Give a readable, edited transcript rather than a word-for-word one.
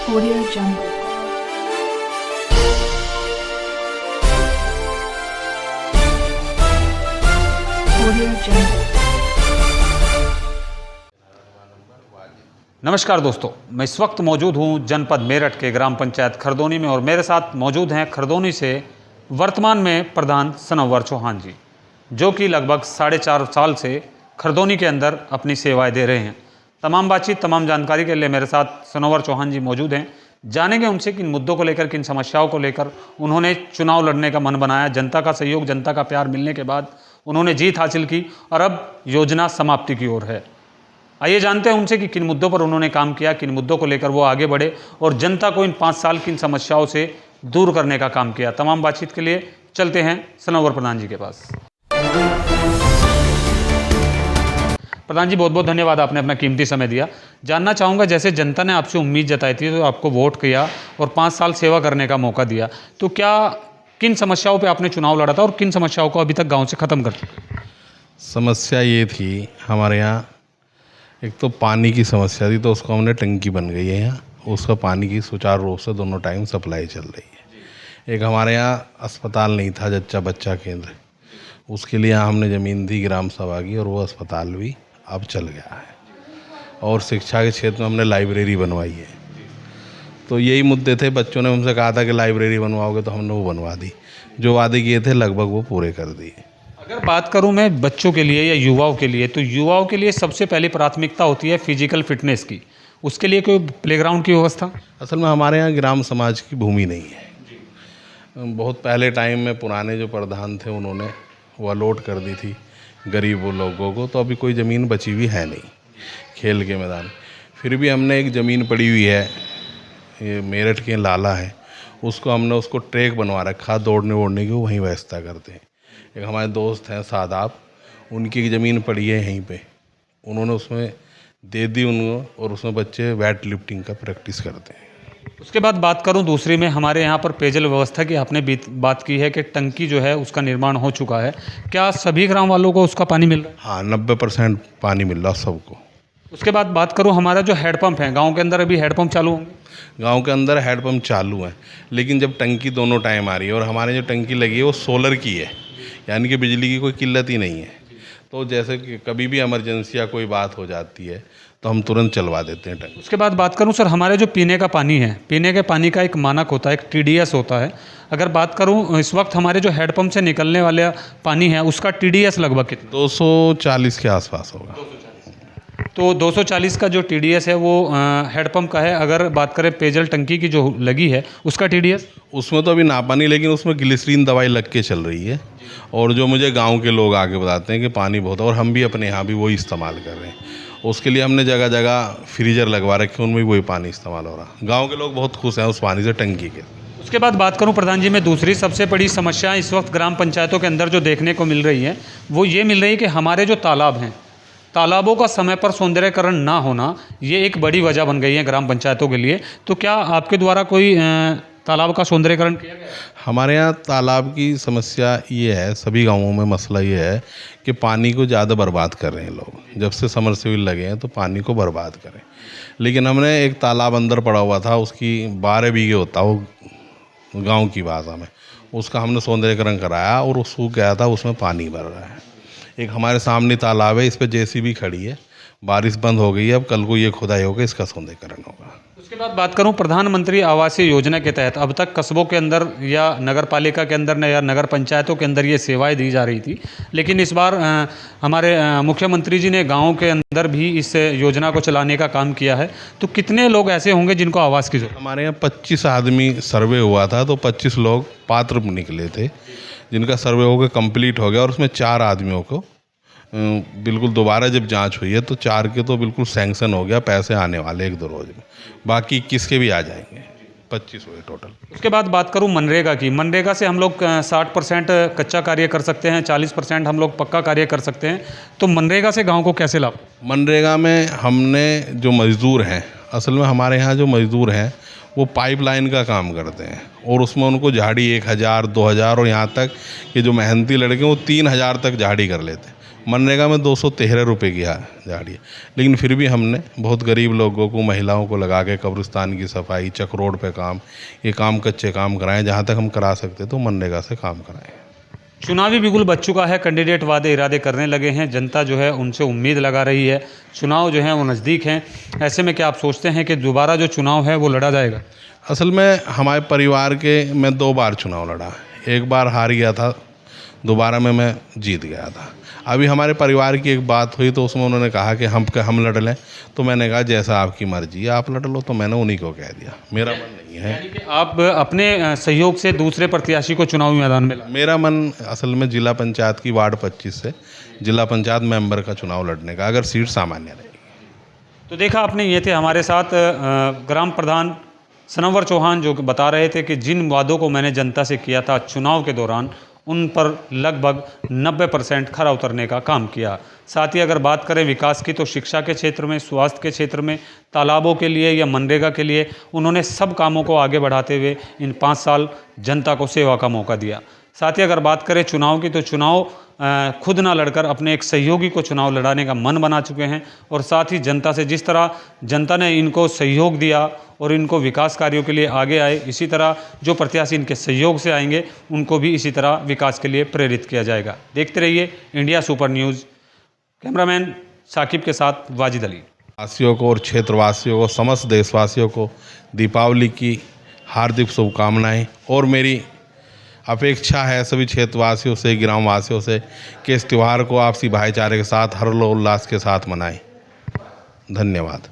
Audio Jungle. Audio Jungle. नमस्कार दोस्तों, मैं इस वक्त मौजूद हूं जनपद मेरठ के ग्राम पंचायत खरदोनी में और मेरे साथ मौजूद हैं खरदोनी से वर्तमान में प्रधान सनोवर चौहान जी, जो कि लगभग 4.5 साल से खरदोनी के अंदर अपनी सेवाएं दे रहे हैं। तमाम बातचीत, तमाम जानकारी के लिए मेरे साथ सनोवर चौहान जी मौजूद हैं। जानेंगे उनसे किन मुद्दों को लेकर, किन समस्याओं को लेकर उन्होंने चुनाव लड़ने का मन बनाया। जनता का सहयोग, जनता का प्यार मिलने के बाद उन्होंने जीत हासिल की और अब योजना समाप्ति की ओर है। आइए जानते हैं उनसे कि किन मुद्दों पर उन्होंने काम किया, किन मुद्दों को लेकर वो आगे बढ़े और जनता को इन 5 साल किन समस्याओं से दूर करने का काम किया। तमाम बातचीत के लिए चलते हैं सनोवर प्रधान जी के पास। प्रधान जी, बहुत बहुत धन्यवाद, आपने अपना कीमती समय दिया। जानना चाहूँगा, जैसे जनता ने आपसे उम्मीद जताई थी तो आपको वोट किया और 5 साल सेवा करने का मौका दिया, तो क्या किन समस्याओं पे आपने चुनाव लड़ा था और किन समस्याओं को अभी तक गांव से ख़त्म कर दिया? समस्या ये थी हमारे यहाँ, एक तो पानी की समस्या थी, तो उसको हमने टंकी बन गई है यहाँ, उसका पानी की सुचारू रूप से दोनों टाइम सप्लाई चल रही है। एक हमारे यहाँ अस्पताल नहीं था, जच्चा बच्चा केंद्र, उसके लिए हमने ज़मीन दी ग्राम सभा की और वो अस्पताल भी अब चल गया है। और शिक्षा के क्षेत्र में हमने लाइब्रेरी बनवाई है। तो यही मुद्दे थे, बच्चों ने हमसे कहा था कि लाइब्रेरी बनवाओगे, तो हमने वो बनवा दी। जो वादे किए थे लगभग वो पूरे कर दिए। अगर बात करूं मैं बच्चों के लिए या युवाओं के लिए, तो युवाओं के लिए सबसे पहली प्राथमिकता होती है फिजिकल फिटनेस की। उसके लिए कोई प्लेग्राउंड की व्यवस्था? असल में हमारे यहाँ ग्राम समाज की भूमि नहीं है। बहुत पहले टाइम में पुराने जो प्रधान थे उन्होंने वो अलॉट कर दी थी गरीब लोगों को, तो अभी कोई ज़मीन बची हुई है नहीं खेल के मैदान। फिर भी हमने एक ज़मीन पड़ी हुई है, ये मेरठ के लाला है, उसको ट्रैक बनवा रखा, दौड़ने वोड़ने की वहीं व्यवस्था करते हैं। एक हमारे दोस्त हैं सादाब, उनकी ज़मीन पड़ी है यहीं पे, उन्होंने उसमें दे दी उनको, और उसमें बच्चे वेट लिफ्टिंग का प्रैक्टिस करते हैं। उसके बाद बात करूं दूसरी में, हमारे यहाँ पर पेयजल व्यवस्था की आपने बात की है कि टंकी जो है उसका निर्माण हो चुका है। क्या सभी ग्राम वालों को उसका पानी मिल रहा है? हाँ, 90% पानी मिल रहा सबको। उसके बाद बात करूं, हमारा जो हैंडपम्प है गाँव के अंदर, अभी हैंडपम्प चालू होंगे? गांव के अंदर हैंडपम्प चालू है, लेकिन जब टंकी दोनों टाइम आ रही है, और हमारे जो टंकी लगी है वो सोलर की है, यानी कि बिजली की कोई किल्लत ही नहीं है। तो जैसे कि कभी भी इमरजेंसी या कोई बात हो जाती है तो हम तुरंत चलवा देते हैं टंकी। उसके बाद बात करूं सर, हमारे जो पीने का पानी है, पीने के पानी का एक मानक होता है, एक TDS होता है। अगर बात करूं इस वक्त हमारे जो हैंडपम्प से निकलने वाला पानी है उसका TDS लगभग कितना? 240 के आसपास होगा। तो 240 का जो TDS है वो हैंडपम्प का है। अगर बात करें पेयजल टंकी की जो लगी है उसका TDS? उसमें तो अभी नापा नहीं, लेकिन उसमें ग्लिसरीन दवाई लग के चल रही है। और जो मुझे गांव के लोग आके बताते हैं कि पानी बहुत है, और हम भी अपने यहाँ भी वही इस्तेमाल कर रहे हैं। उसके लिए हमने जगह जगह फ्रीजर लगवा रखे, उनमें भी वही पानी इस्तेमाल हो रहा। गाँव के लोग बहुत खुश हैं उस पानी से, टंकी के। उसके बाद बात करूं प्रधान जी, मैं दूसरी सबसे बड़ी समस्या इस वक्त ग्राम पंचायतों के अंदर जो देखने को मिल रही है वो ये मिल रही है कि हमारे जो तालाब हैं, तालाबों का समय पर सौंदर्यकरण ना होना, ये एक बड़ी वजह बन गई है ग्राम पंचायतों के लिए। तो क्या आपके द्वारा कोई तालाब का सौंदर्यकरण किया गया? हमारे यहाँ तालाब की समस्या ये है, सभी गांवों में मसला ये है कि पानी को ज़्यादा बर्बाद कर रहे हैं लोग। जब से समरसेबल लगे हैं तो पानी को बर्बाद करें। लेकिन हमने एक तालाब अंदर पड़ा हुआ था, उसकी 12 बीघे होता वो गाँव की भाषा में, उसका हमने सौंदर्यकरण कराया और वो सूख गया था, उसमें पानी भर रहा है। एक हमारे सामने तालाब है, इस पर JCB खड़ी है, बारिश बंद हो गई है, अब कल को ये खुदाई होगा, इसका सौंदर्यकरण होगा। उसके बाद बात करूं, प्रधानमंत्री आवासीय योजना के तहत अब तक कस्बों के अंदर या नगर पालिका के अंदर या नगर पंचायतों के अंदर ये सेवाएं दी जा रही थी, लेकिन इस बार हमारे मुख्यमंत्री जी ने गाँव के अंदर भी इस योजना को चलाने का काम किया है। तो कितने लोग ऐसे होंगे जिनको आवास की जरूरत? हमारे यहाँ 25 आदमी सर्वे हुआ था, तो 25 लोग पात्र निकले थे, जिनका सर्वे होकर कंप्लीट हो गया। और उसमें 4 आदमियों को बिल्कुल दोबारा जब जांच हुई है तो 4 के तो बिल्कुल सैंक्शन हो गया, पैसे आने वाले 1-2 रोज में, बाकी 21 के भी आ जाएंगे, 25 हुए टोटल। उसके बाद बात करूं मनरेगा की, मनरेगा से हम लोग 60% कच्चा कार्य कर सकते हैं, 40% हम लोग पक्का कार्य कर सकते हैं। तो मनरेगा से गाँव को कैसे लाभ? मनरेगा में हमने जो मज़दूर हैं, असल में हमारे यहाँ जो मज़दूर हैं वो पाइपलाइन का काम करते हैं, और उसमें उनको झाड़ी 1000, 2000 और यहाँ तक कि जो मेहनती लड़के हैं वो 3000 तक झाड़ी कर लेते हैं। मनरेगा में 213 रुपये की दिहाड़ी है, लेकिन फिर भी हमने बहुत गरीब लोगों को, महिलाओं को लगा के कब्रिस्तान की सफाई, चक रोड पे काम, ये काम कच्चे काम कराएं, जहाँ तक हम करा सकते तो मनरेगा से काम कराएं। चुनावी बिगुल बच चुका है, कैंडिडेट वादे इरादे करने लगे हैं, जनता जो है उनसे उम्मीद लगा रही है, चुनाव जो है वो नज़दीक हैं। ऐसे में क्या आप सोचते हैं कि दोबारा जो चुनाव है वो लड़ा जाएगा? असल में हमारे परिवार के मैं 2 बार चुनाव लड़ा, एक बार हार गया था, दोबारा में मैं जीत गया था। अभी हमारे परिवार की एक बात हुई तो उसमें उन्होंने कहा कि हम लड़ लें, तो मैंने कहा जैसा आपकी मर्जी है आप लड़ लो, तो मैंने उन्हीं को कह दिया, मेरा मन नहीं है। यानी कि आप अपने सहयोग से दूसरे प्रत्याशी को चुनावी मैदान में मेरा मन असल में जिला पंचायत की वार्ड 25 से जिला पंचायत मेंबर का चुनाव लड़ने का, अगर सीट सामान्य रहेगी। तो देखा आपने, ये थे हमारे साथ ग्राम प्रधान सनवर चौहान, जो बता रहे थे कि जिन वादों को मैंने जनता से किया था चुनाव के दौरान, उन पर लगभग 90% खरा उतरने का काम किया। साथ ही अगर बात करें विकास की, तो शिक्षा के क्षेत्र में, स्वास्थ्य के क्षेत्र में, तालाबों के लिए या मनरेगा के लिए उन्होंने सब कामों को आगे बढ़ाते हुए इन 5 साल जनता को सेवा का मौका दिया। साथ ही अगर बात करें चुनाव की, तो चुनाव खुद ना लड़कर अपने एक सहयोगी को चुनाव लड़ाने का मन बना चुके हैं। और साथ ही जनता से जिस तरह जनता ने इनको सहयोग दिया और इनको विकास कार्यों के लिए आगे आए, इसी तरह जो प्रत्याशी इनके सहयोग से आएंगे उनको भी इसी तरह विकास के लिए प्रेरित किया जाएगा। देखते रहिए India super news. Cameraman Saqib के साथ वाजिद अली। वासियों को और क्षेत्रवासियों को, समस्त देशवासियों को दीपावली की हार्दिक शुभकामनाएं, और मेरी अपेक्षा है सभी क्षेत्रवासियों से, ग्रामवासियों से कि इस त्यौहार को आपसी भाईचारे के साथ हर्षोल्लास के साथ मनाएं। धन्यवाद।